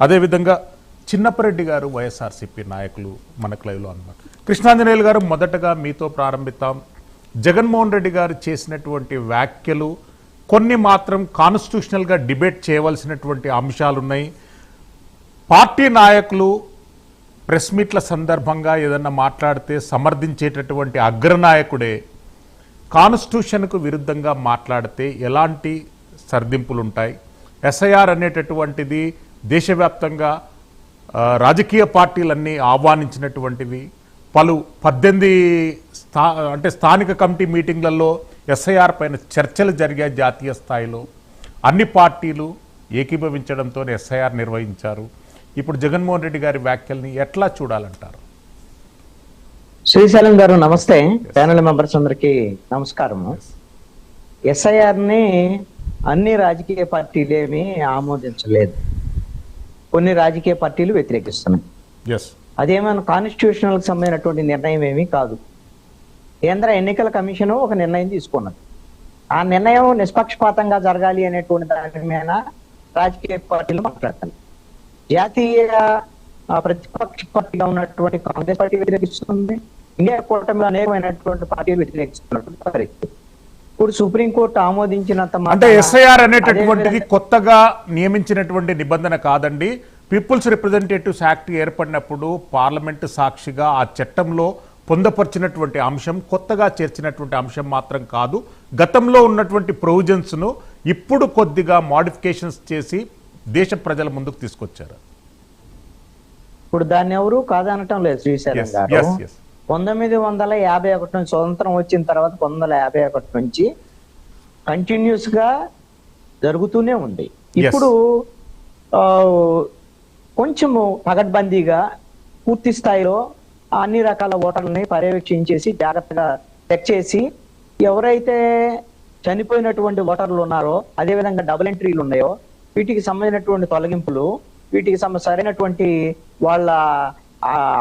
అదేవిధంగా చిన్నపరెడ్డి గారు వైఎస్ఆర్సీపీ నాయకులు మనకు లైవ్లో అన్నారు. కృష్ణాంజనేయులు గారు, మొదటగా మీతో ప్రారంభిద్దాం. జగన్మోహన్ రెడ్డి గారు చేసినటువంటి వ్యాఖ్యలు కొన్ని మాత్రం కాన్స్టిట్యూషనల్గా డిబేట్ చేయవలసినటువంటి అంశాలు ఉన్నాయి. పార్టీ నాయకులు ప్రెస్ మీట్ల సందర్భంగా ఏదన్నా మాట్లాడితే సమర్థించేటటువంటి అగ్రనాయకుడే కాన్స్టిట్యూషన్కు విరుద్ధంగా మాట్లాడితే ఎలాంటి సర్దింపులు ఉంటాయి? ఎస్ఐఆర్ అనేటటువంటిది దేశవ్యాప్తంగా రాజకీయ పార్టీలన్నీ ఆహ్వానించినటువంటివి. 18 స్థానిక కమిటీ మీటింగ్లలో ఎస్ఐఆర్ పైన చర్చలు జరిగాయి. జాతీయ స్థాయిలో అన్ని పార్టీలు ఏకీభవించడంతో ఎస్ఐఆర్ నిర్వహించారు. ఇప్పుడు జగన్మోహన్ రెడ్డి గారి వ్యాఖ్యల్ని ఎట్లా చూడాలంటారు? శ్రీశైలం గారు నమస్తే. ప్యానల్ మెంబర్స్ అందరికి నమస్కారము. ఎస్ఐఆర్ని అన్ని రాజకీయ పార్టీలేమి ఆమోదించలేదు, కొన్ని రాజకీయ పార్టీలు వ్యతిరేకిస్తున్నాయి. అదేమైనా కాన్స్టిట్యూషనల్ కి సంబంధించినటువంటి నిర్ణయం ఏమీ కాదు. కేంద్ర ఎన్నికల కమిషన్ ఒక నిర్ణయం తీసుకున్నది. ఆ నిర్ణయం నిష్పక్షపాతంగా జరగాలి అనేటువంటి దాని మీద రాజకీయ పార్టీలు మాట్లాడతాయి. జాతీయ ప్రతిపక్ష పార్టీగా ఉన్నటువంటి కాంగ్రెస్ పార్టీ వ్యతిరేకిస్తుంది. ఇండియా కూటమిలో అనేకమైనటువంటి పార్టీలు వ్యతిరేకిస్తున్నటువంటి పరిస్థితి. ఇప్పుడు సుప్రీంకోర్టు ఆమోదించినంత అంటే ఎస్ఐఆర్ అనేటటువంటిది కొత్తగా నియమించినటువంటి నిబంధన కాదండి. పీపుల్స్ రిప్రజెంటేటివ్స్ యాక్ట్ ఏర్పడినప్పుడు పార్లమెంటు సాక్షిగా ఆ చట్టంలో పొందపరిచినటువంటి అంశం, కొత్తగా చేర్చినటువంటి అంశం మాత్రం కాదు. గతంలో ఉన్నటువంటి ప్రొవిజన్స్ను ఇప్పుడు కొద్దిగా మోడిఫికేషన్స్ చేసి దేశ ప్రజల ముందుకు తీసుకొచ్చారు. ఇప్పుడు దాన్ని ఎవరు కాదనటం లేదు. శ్రీశైలం గారు 1951 నుంచి స్వతంత్రం వచ్చిన తర్వాత 1951 నుంచి కంటిన్యూస్ గా జరుగుతూనే ఉంది. ఇప్పుడు కొంచెము పగడ్బందీగా పూర్తి స్థాయిలో అన్ని రకాల ఓటర్లని పర్యవేక్షించేసి జాగ్రత్తగా చెక్ చేసి ఎవరైతే చనిపోయినటువంటి ఓటర్లు ఉన్నారో, అదేవిధంగా డబుల్ ఎంట్రీలు ఉన్నాయో వీటికి సంబంధించినటువంటి తొలగింపులు, వీటికి సరైనటువంటి వాళ్ళ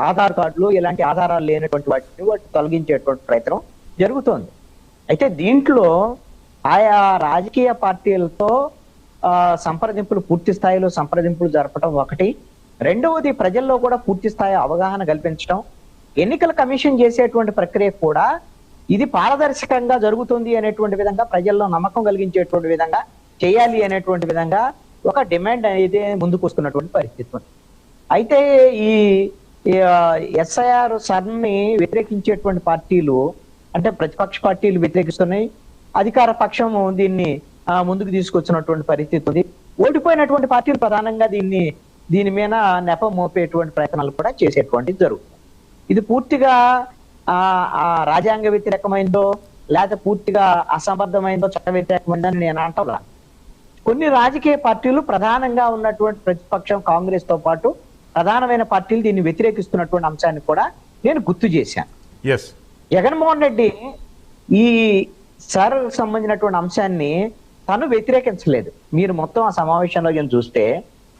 ఆధార్ కార్డులు, ఇలాంటి ఆధారాలు లేనటువంటి వాటిని తొలగించేటువంటి ప్రయత్నం జరుగుతోంది. అయితే దీంట్లో ఆయా రాజకీయ పార్టీలతో సంప్రదింపులు, పూర్తి స్థాయిలో సంప్రదింపులు జరపడం ఒకటి. రెండవది ప్రజల్లో కూడా పూర్తి స్థాయి అవగాహన కల్పించడం. ఎన్నికల కమిషన్ చేసేటువంటి ప్రక్రియ కూడా ఇది పారదర్శకంగా జరుగుతుంది అనేటువంటి విధంగా, ప్రజల్లో నమ్మకం కలిగించేటువంటి విధంగా చేయాలి అనేటువంటి విధంగా ఒక డిమాండ్ అనేది ముందుకు వస్తున్నటువంటి పరిస్థితి. అయితే ఈ ఎస్ఐఆర్ సర్ని వ్యతిరేకించేటువంటి పార్టీలు, అంటే ప్రతిపక్ష పార్టీలు వ్యతిరేకిస్తున్నాయి, అధికార పక్షం దీన్ని ముందుకు తీసుకొచ్చినటువంటి పరిస్థితి ఉంది. ఓడిపోయినటువంటి పార్టీలు ప్రధానంగా దీని మీద నెపం మోపేటువంటి ప్రయత్నాలు కూడా చేసేటువంటిది జరుగుతుంది. ఇది పూర్తిగా రాజ్యాంగ వ్యతిరేకమైందో లేకపోతే పూర్తిగా అసంబద్ధమైందో, చట్ట వ్యతిరేకమైందో అని నేను అంటలా. కొన్ని రాజకీయ పార్టీలు, ప్రధానంగా ఉన్నటువంటి ప్రతిపక్షం కాంగ్రెస్ తో పాటు ప్రధానమైన పార్టీలు దీన్ని వ్యతిరేకిస్తున్నటువంటి అంశాన్ని కూడా నేను గుర్తు చేశాను. జగన్మోహన్ రెడ్డి ఈ సర్ సంబంధించినటువంటి అంశాన్ని తను వ్యతిరేకించలేదు. మీరు మొత్తం ఆ సమావేశంలో చూస్తే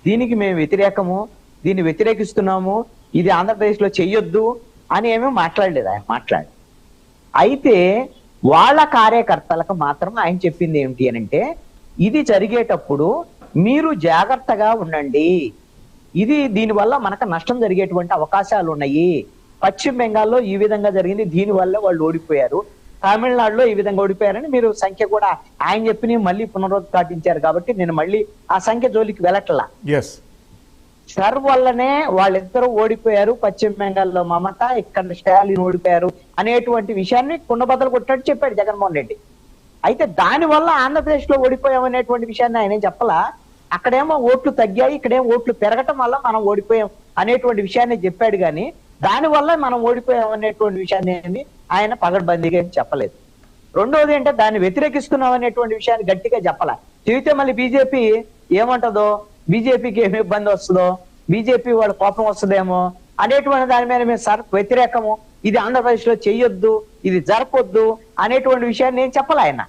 దీనికి మేము వ్యతిరేకము, దీన్ని వ్యతిరేకిస్తున్నాము, ఇది ఆంధ్రప్రదేశ్ లో చెయ్యొద్దు అని ఏమీ మాట్లాడలేదు ఆయన. అయితే వాళ్ళ కార్యకర్తలకు మాత్రం ఆయన చెప్పింది ఏమిటి అని అంటే, ఇది జరిగేటప్పుడు మీరు జాగ్రత్తగా ఉండండి, దీనివల్ల మనకు నష్టం జరిగేటువంటి అవకాశాలు ఉన్నాయి. పశ్చిమ బెంగాల్లో ఈ విధంగా జరిగింది, దీనివల్ల వాళ్ళు ఓడిపోయారు. తమిళనాడులో ఈ విధంగా ఓడిపోయారని మీరు సంఖ్య కూడా ఆయన చెప్పి మళ్ళీ పునరుద్ఘాటించారు. కాబట్టి నేను మళ్ళీ ఆ సంఖ్య జోలికి వెళ్ళట్లా. సర్ వల్లనే వాళ్ళిద్దరూ ఓడిపోయారు. పశ్చిమ బెంగాల్లో మమత, ఇక్కడ స్టాలిన్ ఓడిపోయారు అనేటువంటి విషయాన్ని కుండబద్దలు కొట్టినట్టు చెప్పాడు జగన్మోహన్ రెడ్డి. అయితే దానివల్ల ఆంధ్రప్రదేశ్ లో ఓడిపోయామనేటువంటి విషయాన్ని ఆయన చెప్పలా. అక్కడేమో ఓట్లు తగ్గాయి, ఇక్కడేమో ఓట్లు పెరగటం వల్ల మనం ఓడిపోయాం అనేటువంటి విషయాన్ని చెప్పాడు. కానీ దానివల్ల మనం ఓడిపోయాం అనేటువంటి విషయాన్ని ఆయన పగడ్బందీగా చెప్పలేదు. రెండోది అంటే దాన్ని వ్యతిరేకిస్తున్నాం అనేటువంటి విషయాన్ని గట్టిగా చెప్పాల. చెబితే మళ్ళీ బీజేపీ ఏమంటదో, బీజేపీకి ఏమి ఇబ్బంది వస్తుందో, బీజేపీ వాళ్ళ కోపం వస్తుందేమో అనేటువంటి దాని మీద మేము సార్ వ్యతిరేకము, ఇది ఆంధ్రప్రదేశ్ లో చెయ్యొద్దు, ఇది జరపొద్దు అనేటువంటి విషయాన్ని నేను చెప్పాలి. ఆయన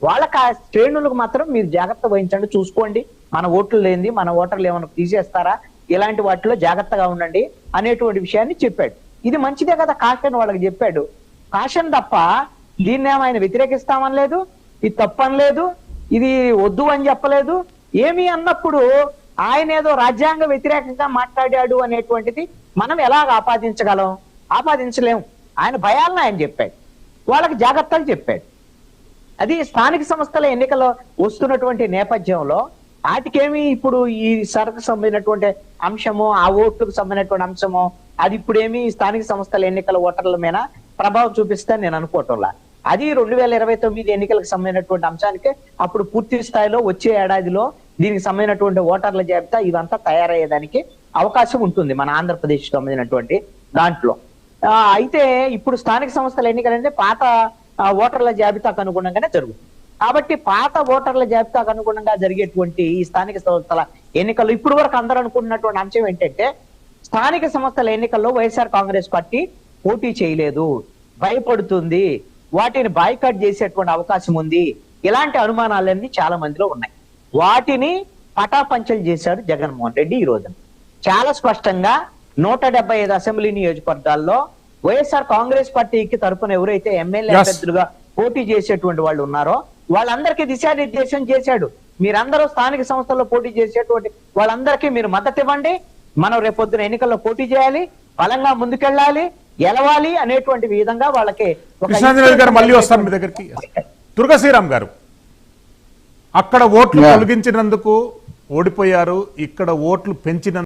వాళ్ళకి ఆ శ్రేణులకు మాత్రం మీరు జాగ్రత్త వహించండి, చూసుకోండి, మన ఓట్లు లేనిది మన ఓటర్లు ఏమైనా తీసేస్తారా, ఇలాంటి వాటిలో జాగ్రత్తగా ఉండండి అనేటువంటి విషయాన్ని చెప్పాడు. ఇది మంచిదే కదా, కాషన్ వాళ్ళకి చెప్పాడు. కాషన్ తప్ప దీన్ని ఆయన వ్యతిరేకిస్తామనలేదు, ఇది తప్పనలేదు, ఇది వద్దు అని చెప్పలేదు. ఏమి అన్నప్పుడు ఆయన ఏదో రాజ్యాంగ వ్యతిరేకంగా మాట్లాడాడు అనేటువంటిది మనం ఎలాగ ఆపాదించగలం? ఆపాదించలేం. ఆయన భయాలను ఆయన చెప్పాడు, వాళ్ళకి జాగ్రత్తలు చెప్పాడు. అది స్థానిక సంస్థల ఎన్నికల్లో వస్తున్నటువంటి నేపథ్యంలో వాటికేమి ఇప్పుడు ఈ సరకు సంబంధించినటువంటి అంశము, ఆ ఓట్లకు సంబంధించినటువంటి అంశము, అది ఇప్పుడేమి స్థానిక సంస్థల ఎన్నికల ఓటర్ల మీద ప్రభావం చూపిస్తాను నేను అనుకోవటంలా. అది 2029 ఎన్నికలకు సంబంధించినటువంటి అంశానికి అప్పుడు పూర్తి స్థాయిలో వచ్చే ఏడాదిలో దీనికి సంబంధించినటువంటి ఓటర్ల జాబితా ఇదంతా తయారయ్యేదానికి అవకాశం ఉంటుంది మన ఆంధ్రప్రదేశ్ సంబంధించినటువంటి దాంట్లో. అయితే ఇప్పుడు స్థానిక సంస్థల ఎన్నికలు అంటే పాత ఓటర్ల జాబితాకు అనుగుణంగానే జరుగుతుంది. కాబట్టి పాత ఓటర్ల జాబితాకు అనుగుణంగా జరిగేటువంటి ఈ స్థానిక సంస్థల ఎన్నికల్లో ఇప్పుడు వరకు అందరూ అనుకుంటున్నటువంటి అంశం ఏంటంటే, స్థానిక సంస్థల ఎన్నికల్లో వైఎస్ఆర్ కాంగ్రెస్ పార్టీ పోటీ చేయలేదు, భయపడుతుంది, వాటిని బాయ్కాట్ చేసేటువంటి అవకాశం ఉంది, ఇలాంటి అనుమానాలన్నీ చాలా మందిలో ఉన్నాయి. వాటిని పటాపంచలు చేశాడు జగన్మోహన్ రెడ్డి ఈ రోజున. చాలా స్పష్టంగా 175 అసెంబ్లీ నియోజకవర్గాల్లో వైఎస్ఆర్ కాంగ్రెస్ పార్టీకి తరపున ఎవరైతే ఎమ్మెల్యే అభ్యర్థులుగా పోటీ చేసేటువంటి వాళ్ళు ఉన్నారో వాళ్ళందరికీ దిశానిర్దేశం చేశాడు. మీరందరూ స్థానిక సంస్థల్లో పోటీ చేసేటువంటి వాళ్ళందరికీ మీరు మద్దతు ఇవ్వండి, మనం రేపొద్దున ఎన్నికల్లో పోటీ చేయాలి, బలంగా ముందుకెళ్ళాలి, గెలవాలి అనేటువంటి విధంగా వాళ్ళకి కృష్ణాంజనేయులు గారు మళ్ళీ వస్తాను మీ దగ్గరికి. దుర్గా శ్రీరామ్ గారు, అక్కడ ఓట్లు తొలగించినందుకు ఓడిపోయారు, ఇక్కడ ఓట్లు పెంచినందుకు